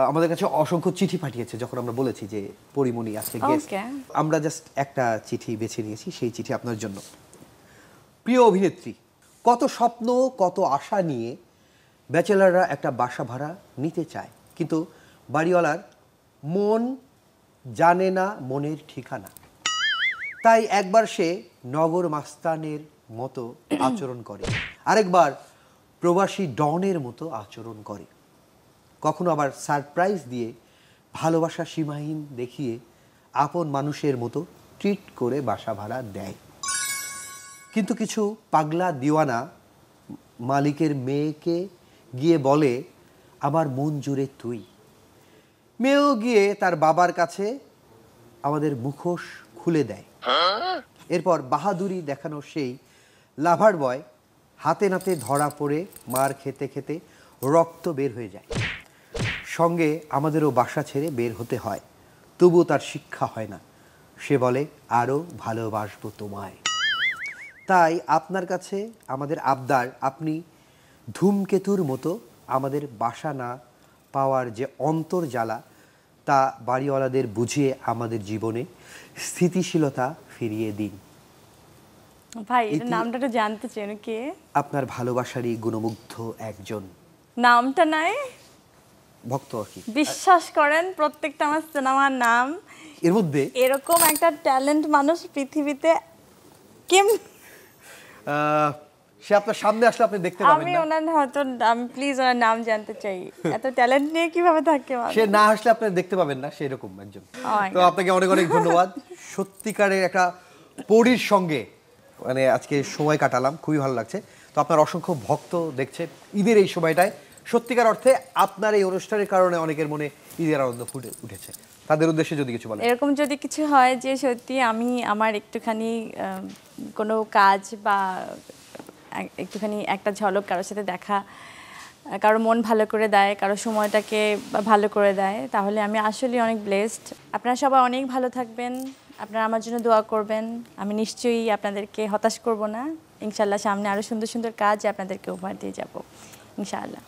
আমাদের কাছে অসংখ্য চিঠি পাঠিয়েছে যখন আমরা বলেছি যে পরিমণি আজকে গেস্ট। আমরা জাস্ট একটা চিঠি বেছে নিয়েছি, সেই চিঠি আপনার জন্য। প্রিয় অভিনেত্রী, কত স্বপ্ন কত আশা নিয়ে ব্যাচেলাররা একটা বাসা ভাড়া নিতে চায়, কিন্তু বাড়িওয়ালার মন জানে না মনের ঠিকানা। তাই একবার সে নগর মাস্তানের মতো আচরণ করে, আরেকবার প্রবাসী ডনের মতো আচরণ করে, কখনো আবার সারপ্রাইজ দিয়ে ভালোবাসা সীমাহীন দেখিয়ে আপন মানুষের মতো ট্রিট করে বাসা ভাড়া দেয়। কিন্তু কিছু পাগলা দিওয়ানা মালিকের মেয়েকে গিয়ে বলে, আমার মন জুড়ে তুই। মেয়েও গিয়ে তার বাবার কাছে আমাদের মুখোশ খুলে দেয়। এরপর বাহাদুরি দেখানো সেই লাভার বয় হাতে নাতে ধরা পড়ে মার খেতে খেতে রক্ত বের হয়ে যায়। সঙ্গে আমাদেরও বাসা ছেড়ে বের হতে হয়, তবুও তার শিক্ষা হয় না। সে বলে, আরও ভালোবাসবো তোমায়। তাই আপনার কাছে আমাদের আবদার, আপনি ধূমকেতুর মতো আমাদের বাসা না পাওয়ার যে অন্তর্জ্বালা, তা বাড়িওয়ালাদের বুঝিয়ে আমাদের জীবনে স্থিতিশীলতা ফিরিয়ে দিন। ভাই এর নামটা তো জানতে চাই, কে? আপনার ভালোবাসারই গুণমুগ্ধ একজন। নামটা নাই ভক্ত আর কি। বিশ্বাস করেন প্রত্যেকটা আমার সিনেমার নাম এর মধ্যে এরকম একটা ট্যালেন্ট মানুষ পৃথিবীতে কেম সে আপনার সামনে আসলে আপনি দেখতে পাবেন আমি না। ওনার হয়তো আমি প্লিজ ওনার নাম জানতে চাই। এত ট্যালেন্ট নিয়ে কিভাবে থাকে মানুষ? সে না আসলে আপনি দেখতে পাবেন না, সেরকম একজন। তো আপনাকে অনেক অনেক ধন্যবাদ। সত্যিকারের একটা পরীর সঙ্গে মানে আজকে সময় কাটালাম, খুবই ভালো লাগছে। তো আপনার অসংখ্য ভক্ত দেখছে ঈদের এই সময়টায়, সত্যিকার অর্থে আপনার এই অনুষ্ঠানের কারণে অনেকের মনে ঈদের আনন্দ ফুটে উঠেছে। তাদের উদ্দেশ্যে যদি কিছু বলেন। এরকম যদি কিছু হয় যে সত্যি আমি আমার একটুখানি কোনো কাজ বা একটুখানি একটা ঝলক কারোর সাথে দেখা, কারো মন ভালো করে দেয়, কারো সময়টাকে ভালো করে দেয়, তাহলে আমি আসলে অনেক ব্লেসড। আপনারা সবাই অনেক ভালো থাকবেন, আপনারা আমার জন্য দোয়া করবেন। আমি নিশ্চয়ই আপনাদেরকে হতাশ করব না, ইনশাআল্লাহ। সামনে আরও সুন্দর সুন্দর কাজ আপনাদেরকে উপহার দিয়ে যাব, ইনশাআল্লাহ।